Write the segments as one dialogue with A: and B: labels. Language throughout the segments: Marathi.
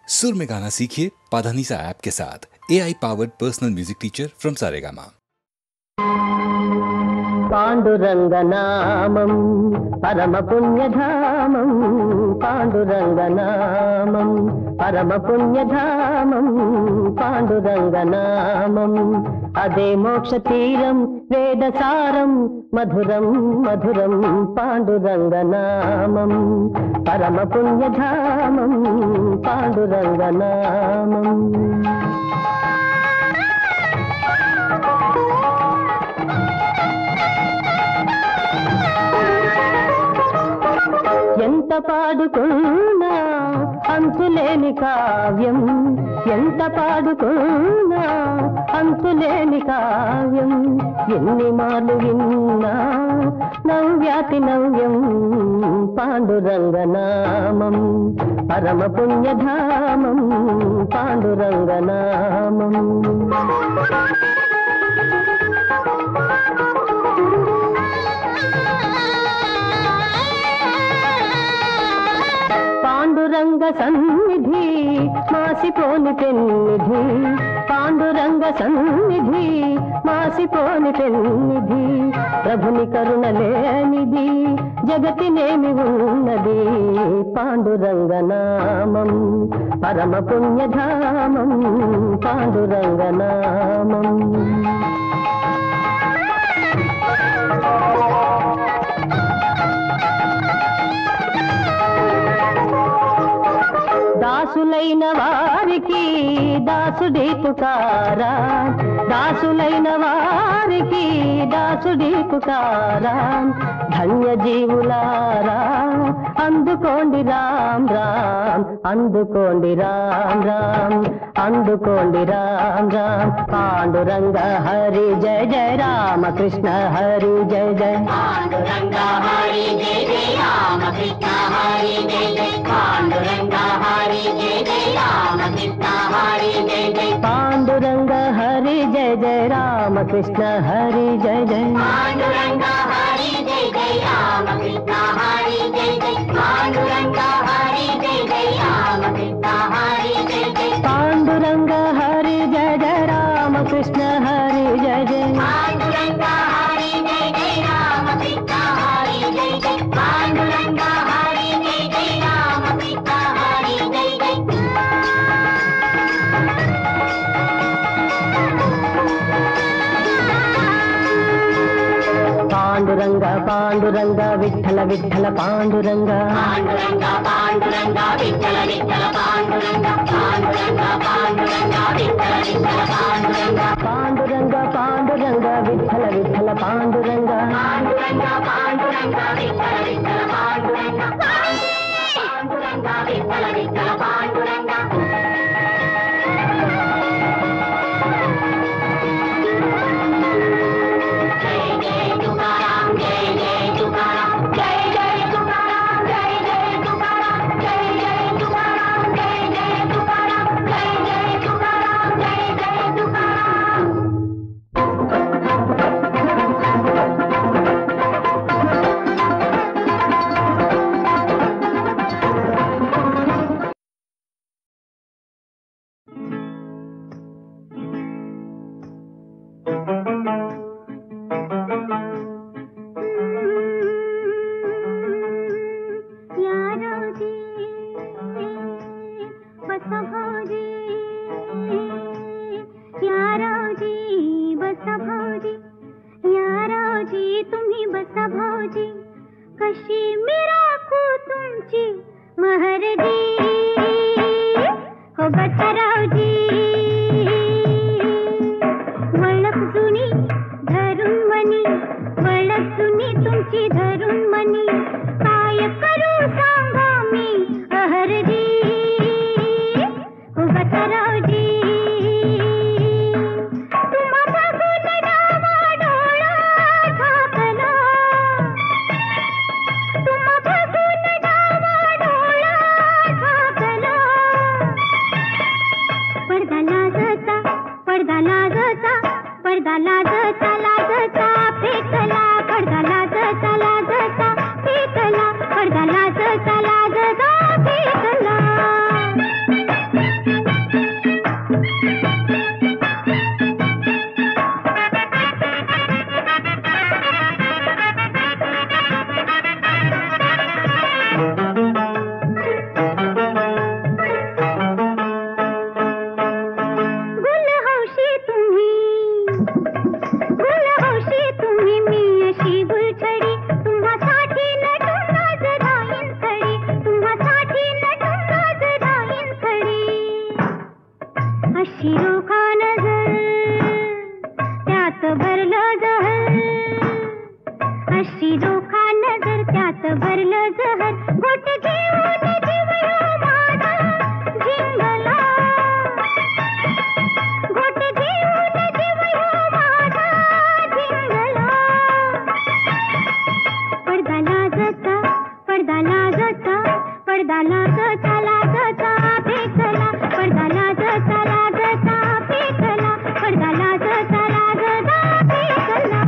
A: सुर में गाना सीखिए पाधानीसा ऐप के साथ। AI powered personal music teacher from Saregama.
B: पांडुरंगनामं परम पुण्यधामं, पांडुरंगनामं परम पुण्यधामं, पांडुरंगनामं अदे मोक्षतीरं वेदसारं मधुरं मधुरं, पांडुरंगनामं परम पुण्यधामं, पांडुरंगनामं। ఎంత పాడుకున్నా అంతులేని కావ్యం, ఎంత పాడుకున్నా అంతులేని కావ్యం, ఎన్ని మార్లు విన్నా నవ్యాతి నవ్యం, పాండురంగనామం పరమ పుణ్యధామం, పాండురంగనామం। పాండురంగ సన్నిధి మాసిపోని పెన్నిధి, పాండురంగ సన్నిధి మాసిపోని పెన్నిధి, ప్రభుని కరుణ లేనిది జగతినేమి ఉన్నది, పాండురంగనామం పరమ పుణ్యధామం, పాండురంగనామం। దాసులైన వారికి దాసుడి పుకారా, దాసులైన వారికి దాసుడి పుకారా, ధన్య జీవులారా అందుకోండి రామ్ రామ్, అందుకోండి రామ్ రామ్, అందుకోండి రామ్ రామ్। పాండురంగ హరి జయ జయ, రామకృష్ణ హరి జయ జయ,
C: పాండురంగ హరి జయ జయ, రామకృష్ణ హరి జయ జయ, పాండురంగ హరి జయ జయ, రామకృష్ణ హరి జయ జయ,
B: పాండురంగ హరి జయ జయ, రామకృష్ణ హరి జయ జయ,
C: పాండురంగ హరి జయ జయ, రామకృష్ణ హరి జయ జయ, పాండురంగ హరి జయ జయ, రామకృష్ణ హరి జయ జయ,
B: పాండురంగ హరి జయ జయ, రామకృష్ణ హరి జయ జయ,
C: పాండురంగ హరి జయ జయ, రామకృష్ణ హరి జయ జయ, పాండురంగ హరి జయ జయ, రామకృష్ణ హరి జయ జయ।
B: పాండురంగ పాండురంగ విఠల విఠల పాండురంగ,
C: పాండురంగ పాండురంగ విఠల విఠల పాండురంగ, పాండురంగ పాండురంగ విఠల విఠల పాండురంగ,
B: పాండురంగ పాండురంగ విఠల విఠల పాండురంగ,
C: పాండురంగ పాండురంగ విఠల విఠల పాండురంగ, పాండురంగ విఠల విఠల పాండురంగ। జయ జయ తుకారాం, జయ జయ తుకారాం, జయ జయ తుకారాం, జయ జయ తుకారాం, జయ జయ తుకారాం, జయ జయ తుకారాం, జయ జయ తుకారాం, జయ జయ తుకారాం।
D: कशी मी राखू तुमची महरजी, हो बसरावजी, वळख जुनी धरून मनी, वळख जुनी तुमची धरून मनी, काय करू सांगा मी अहरजी, हो बसरावजी। पडदा लाजता लाजता फेकला, पडदा लाजता लाजता फेकला, पडदा लाजता लाजता फेकला। अशी रोखा नजर त्यात भरलं जहर, अशी रोखा नजर त्यात भरलं जहर, घोट घेऊन जीव ह्यो माझा झिंगला, घोट घेऊन जीव ह्यो माझा झिंगला. पडदा लाजता, पडदा लाजता, पडदा लाजता, लाजता फेकला, पडदा लाजता, लाजता फेकला, पडदा लाजता, लाजता फेकला.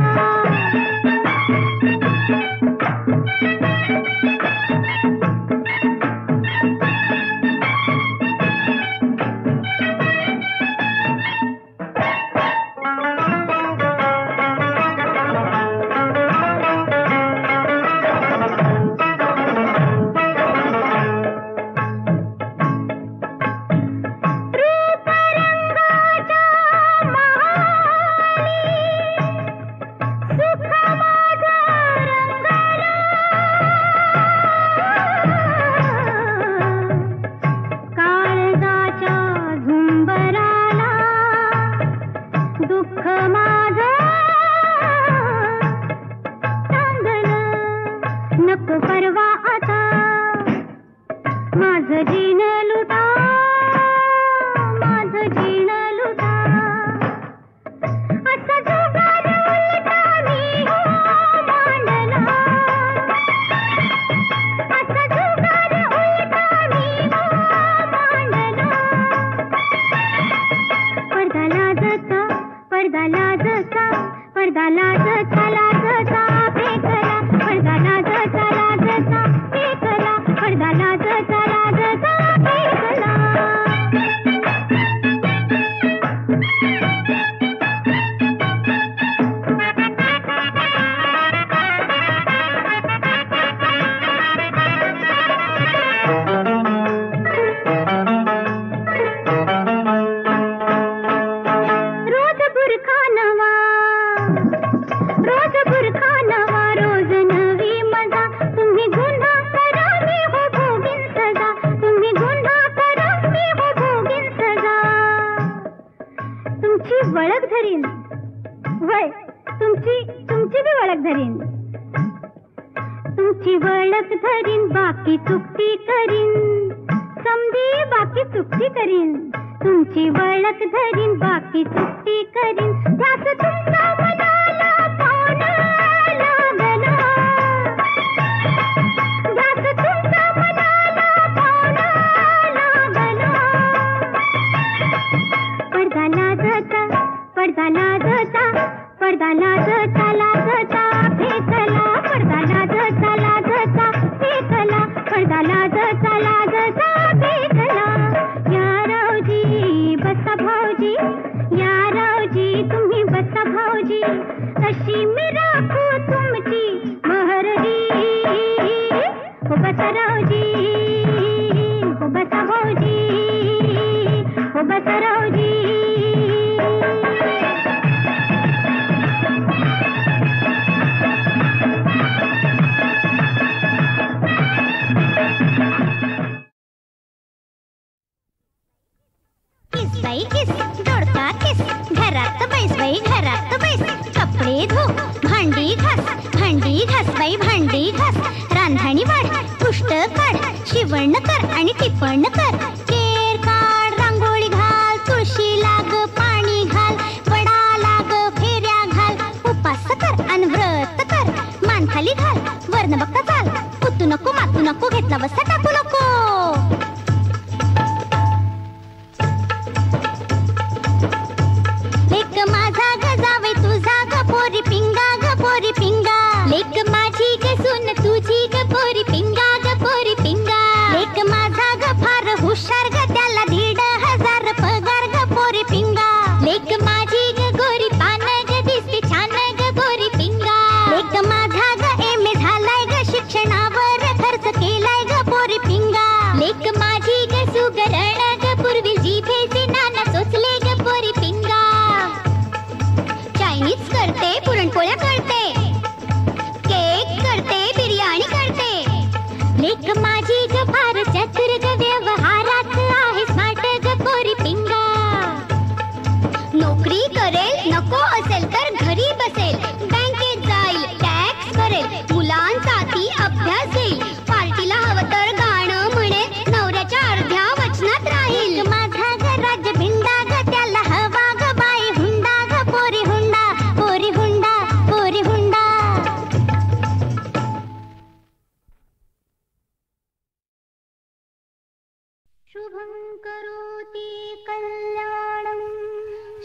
D: हुशार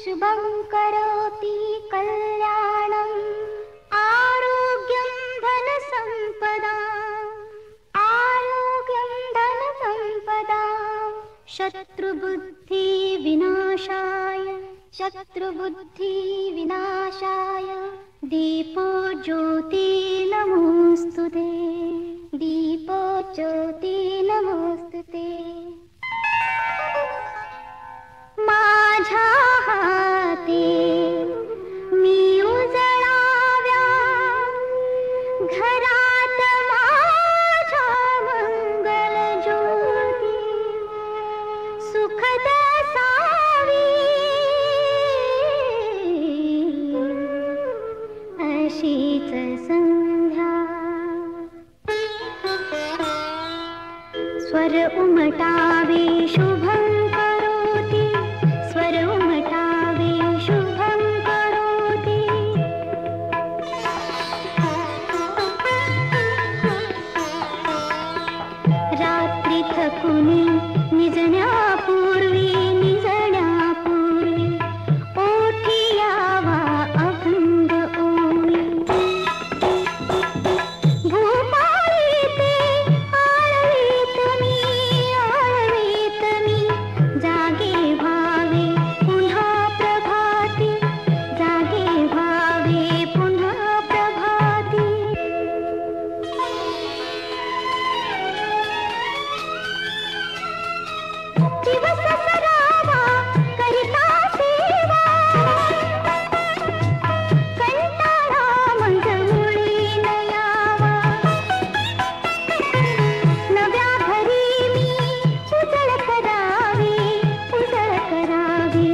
D: शुभं करोति कल्याणम् आरोग्यं धनसम्पदाम् आरोग्यं धनसम्पदाम् शत्रुबुद्धिविनाशाय दीपो ज्योति नमोस्तुते दीपो ज्योति नमोस्तुते माझ्या हाती मी उजळाव्या घरात माझ्या मंगल ज्योती सुखद सावी अशीच संध्या स्वर उमटावे शुभं करोति स्वर उमटावे शुभं करोति रात्री थकुनी निजण्यापूर्वी ओठी यावा अभंग ओळी भूपाळीत आळवीत मी जागे भावे पुन्हा प्रभाती जागे भावे पुन्हा प्रभाती दिवस सरावा करिता सेवा कंटाळा मंजमुळी न यावा नव्या घरी मी उजळ करावी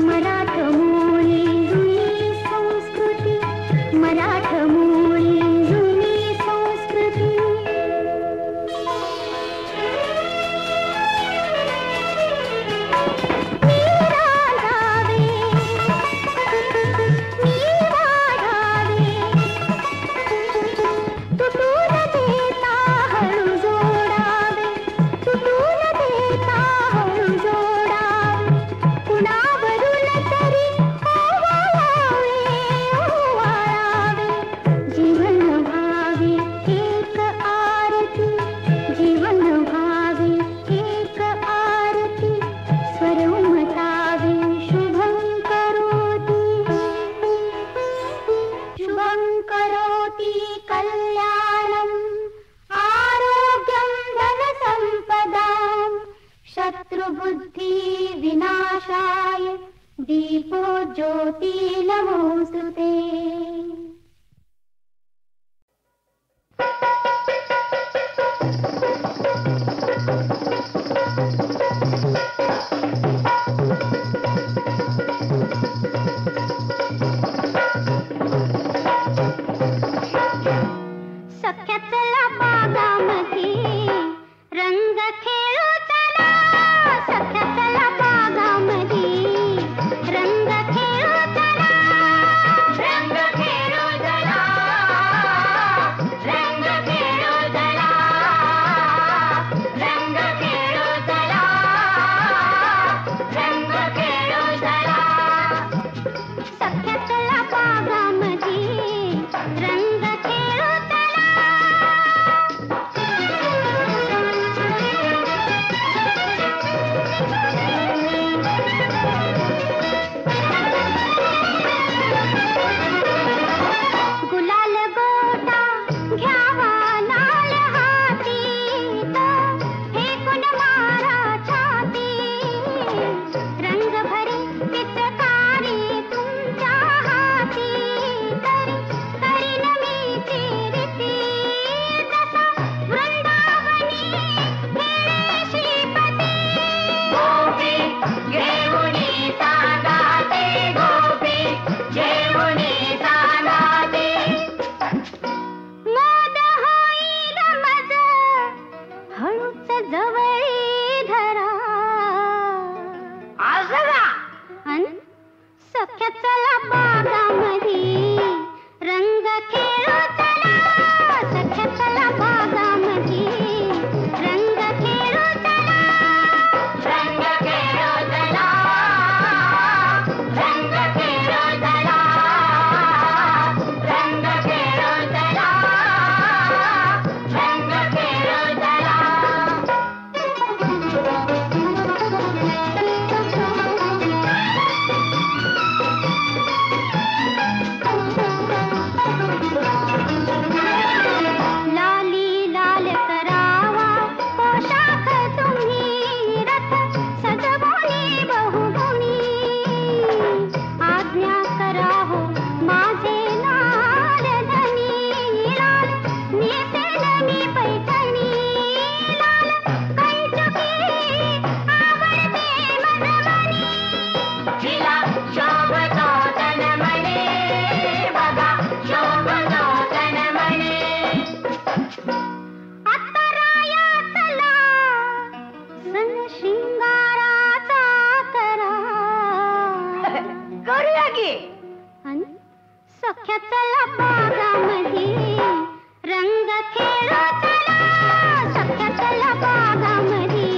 D: मराठमोळी जुनी संस्कृती मराठमोळी जुनी संस्कृती मी वाढावे तुटून देता हळू जोडावे तुटून देता हळू जोडावे कुणावरून तरी ओवाळावे जीवन भावी एक आरती जीवन भावी एक आरती स्वर उमटावे शुभं करोति कल्याणम् आरोग्यं धनसम्पदाम् शत्रुबुद्धिविनाशाय दीपो ज्योति नमोस्तुते सख्या चला बागामध्ये रंग खेळू चला सख्या चला बागामध्ये रंग खेळू चला रंग खेळू अन सख्या चला बागामध्ये रंग खेळू चला, सख्या चला बागामध्ये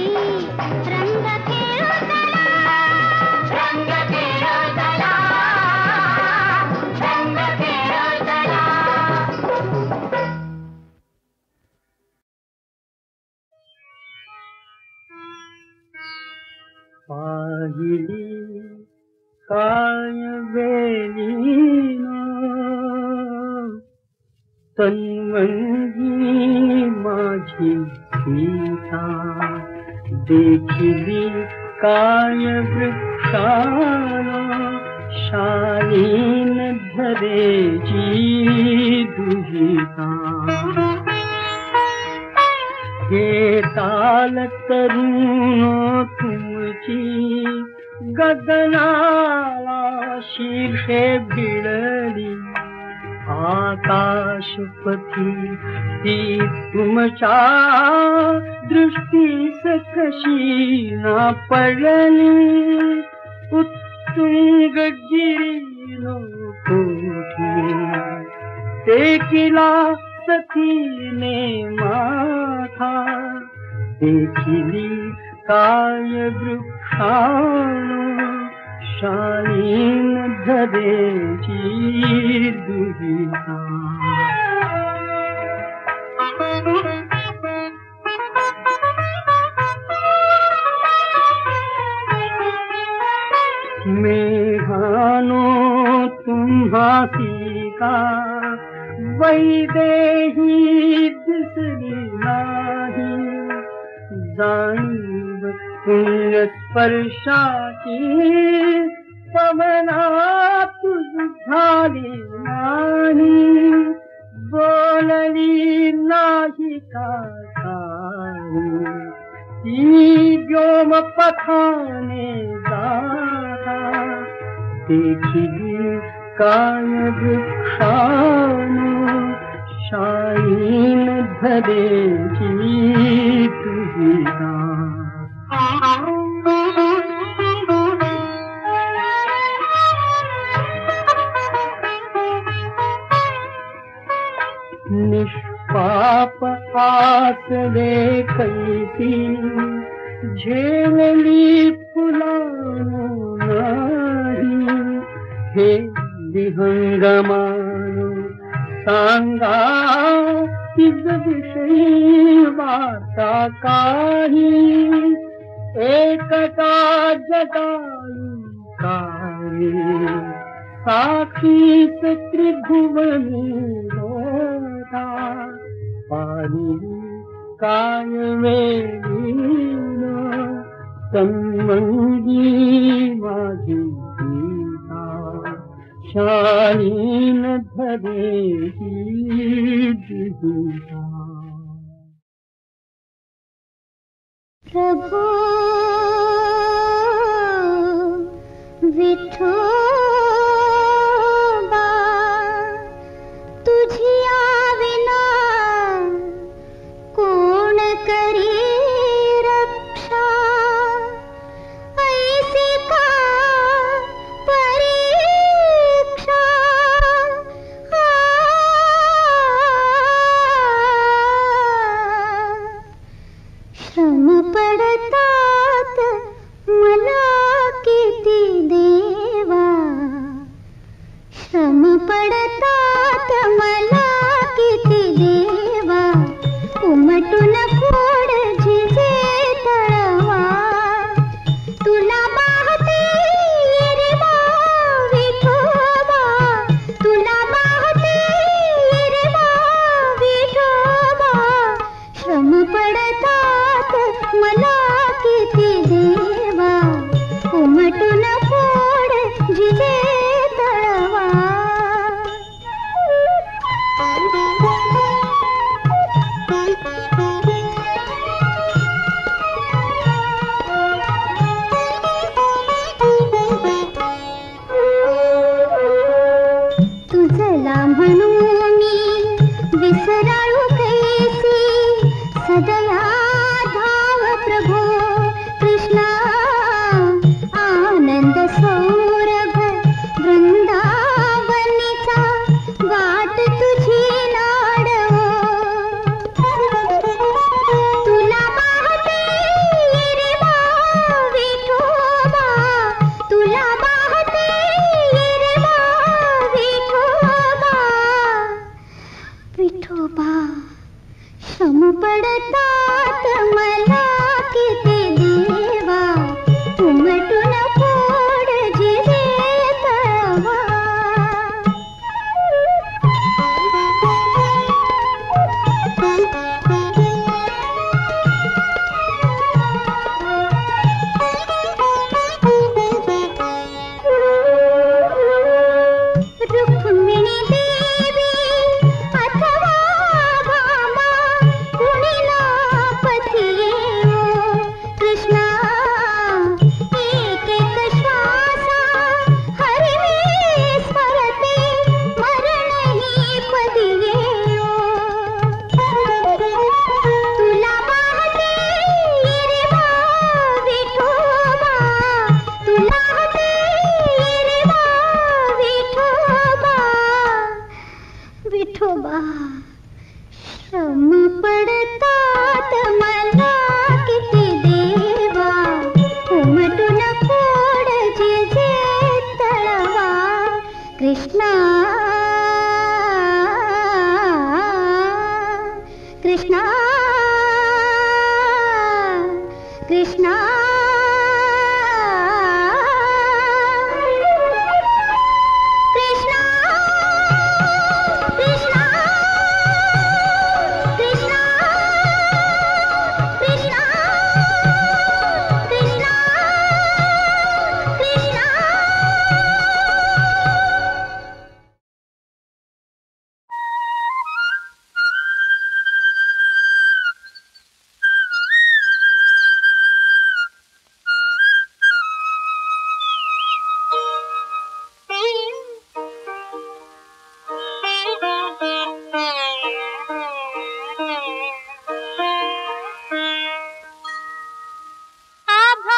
D: रंग खेळू चला,
C: रंग खेळू चला, रंग खेळू चला.
E: पाहिली काय वेलीनो तन्मंगी माझी सीता, देखिली काय वृक्षानो शालीन धरेची दुहिता. हे ताल तरुण तुमची गगनाला शीर्षे भिडली, आकाशपथी ती तुमच्या दृष्टीस कशी ना पडली. उत्तुंग गिरीनो कोठी टेकिला सखीने माथा, देखिली काय वृक्षानो शालीन धरेची दुहिता. मेघानो तुम्हासी का वैदेही दिसली नाही, जाणीव पुण्य स्पर्शाची पवनात झाली नाही. बोलली नाही का काही ती व्योम पथाने जाता, देखिली काय वृक्षानो शालीन धरेची दुहिता. निष्पाप आसरे कैसी झेलली फुलानो नाही. हे विहंगमानो सांगा तिज विषयी वार्ता काही, एकटा जगाळू काही साक्षीच त्रिभुवनी होता. पाहिली काय वेलीनो तन्मंगी माझी सीता, शालीन धरेची दुहिता.
D: प्रभु विठोबा तुझिया विना कोण करी रक्षा, ऐसी का परीक्षा. श्रम पड़ता कृष्णा कृष्णा कृष्णा कृष्णा कृष्णा कृष्णा कृष्णा कृष्णा कृष्णा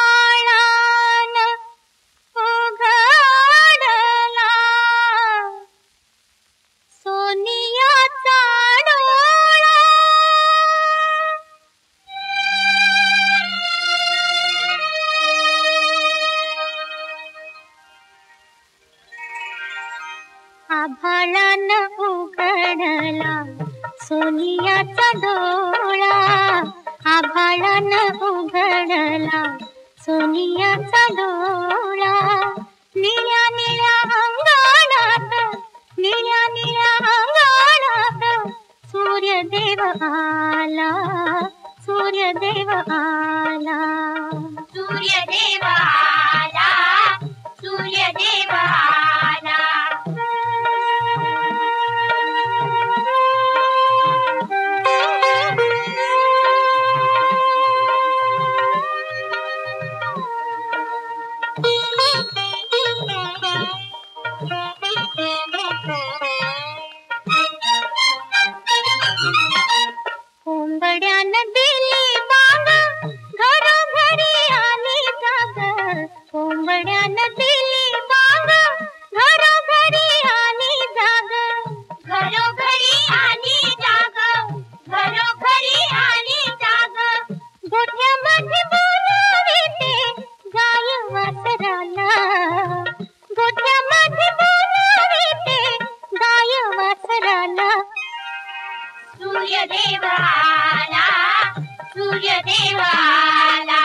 D: आभाळान उघडला सोनियाचा डोळा आभाळान उघडला सोनियाचा डोळा आभाळान उघडला सोनियाचा डोळा निळ्या निळ्या अंगणात निळ्या निळ्या अंगणात सूर्यदेव आला सूर्यदेव आला सूर्यदेव आला सूर्यदेव आला कोंबड्यान दिली बाग घरोघरी आली जाग कोंबड्यान दिली बाग घरोघरी आली जाग घरोघरी आली जाग घरोघरी आली जाग गोठ्यामध्ये बोलाविते गाय वासराला गोठ्यामध्ये बोलाविते गाय वासराला सूर्यदेव आला सूर्यदेव आला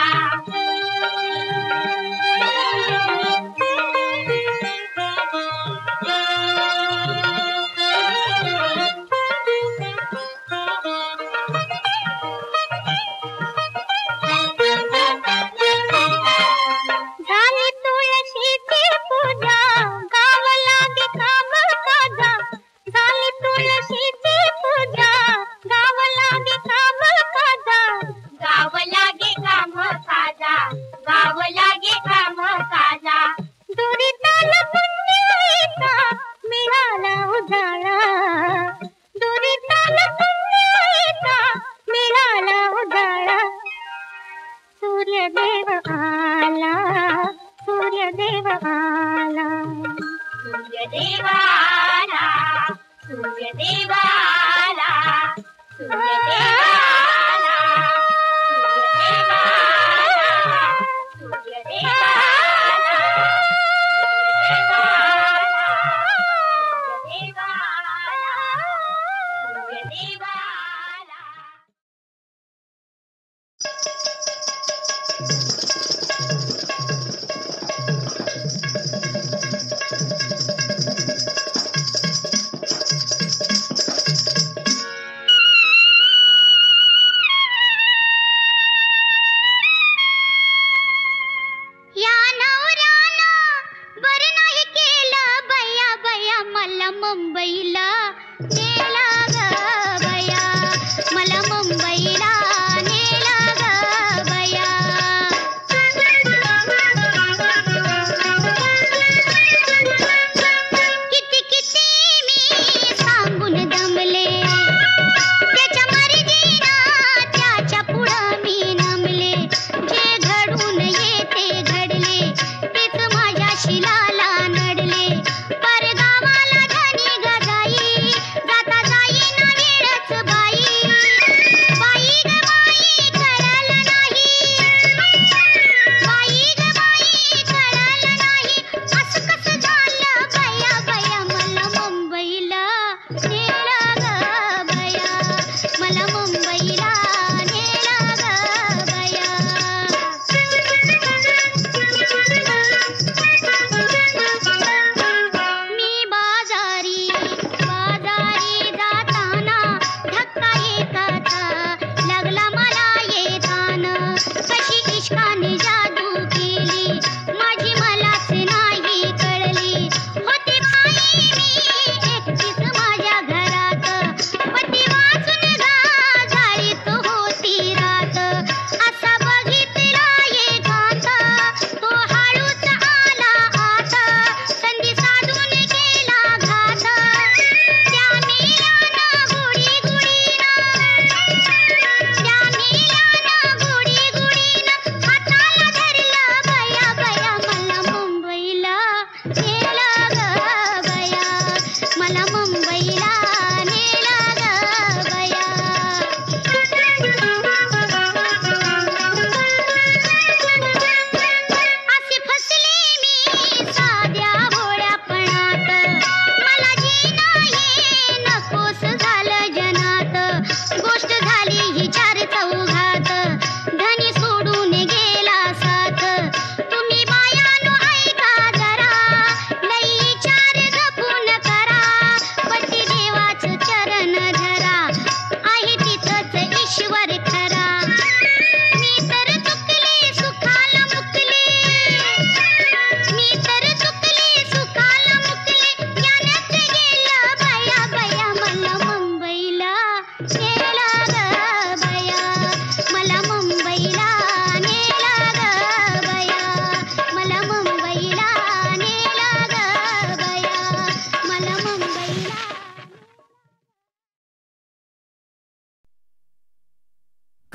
D: झाली तुळशीची पूजा गाव लागे काम काजा झाली तुळशीची पूजा गाव लागे काम काजा गाव लागे काम काजा गाव लागे काम काजा दुरिताल पुण्याईचा मिळाला उजाळा दुरिताल पुण्याईचा मिळाला उजाळा सूर्यदेव आला सूर्यदेव आला सूर्यदेव आला सूर्यदेव आला सूर्यदेव आला सूर्यदेव आला सूर्यदेव आला सूर्यदेव आला सूर्यदेव आला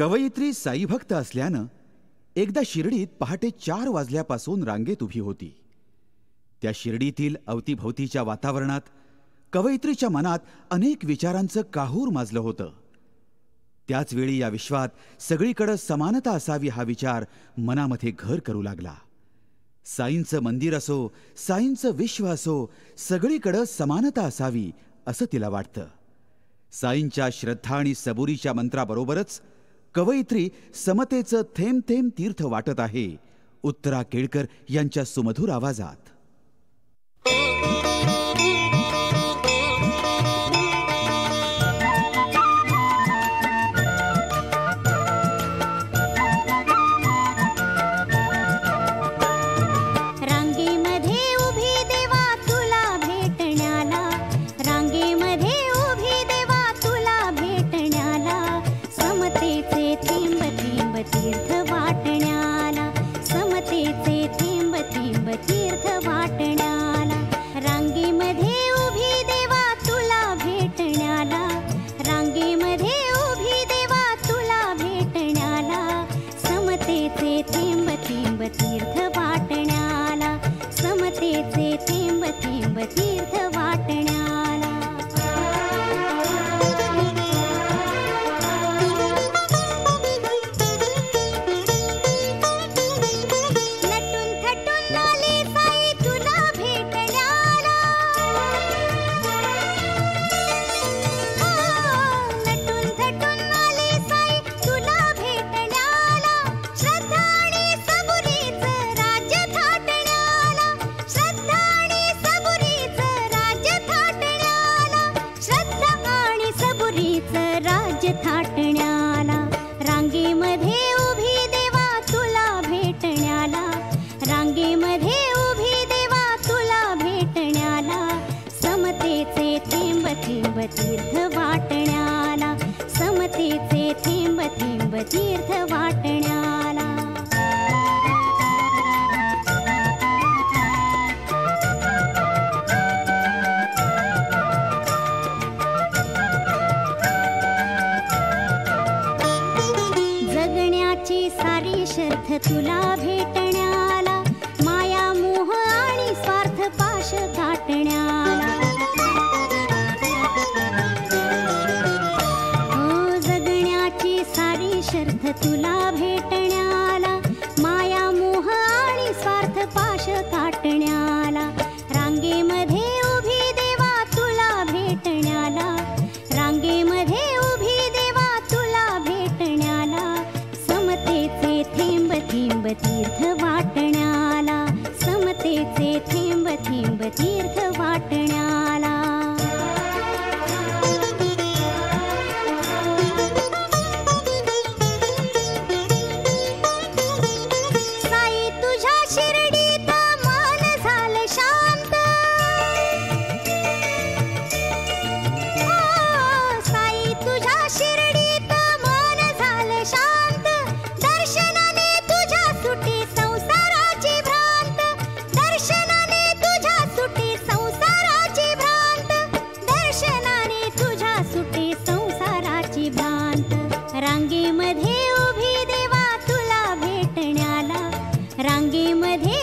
F: कवयित्री साईभक्त असल्यानं एकदा शिर्डीत पहाटे 4 वाजल्यापासून रांगेत उभी होती. त्या शिर्डीतील अवतीभवतीच्या वातावरणात कवयित्रीच्या मनात अनेक विचारांचं काहूर माजलं होतं. त्याचवेळी या विश्वात सगळीकडे समानता असावी हा विचार मनामध्ये घर करू लागला. साईंचं मंदिर असो, साईंचं विश्व असो, सगळीकडे समानता असावी असं तिला वाटतं. साईंच्या श्रद्धा आणि सबुरीच्या मंत्राबरोबरच कवयित्री समतेचं थेंब थेंब तीर्थ वाटत आहे उत्तरा केळकर यांच्या सुमधुर आवाजात.
D: रांगेमध्ये उभी देवा तुला भेटण्याला, रांगेमध्ये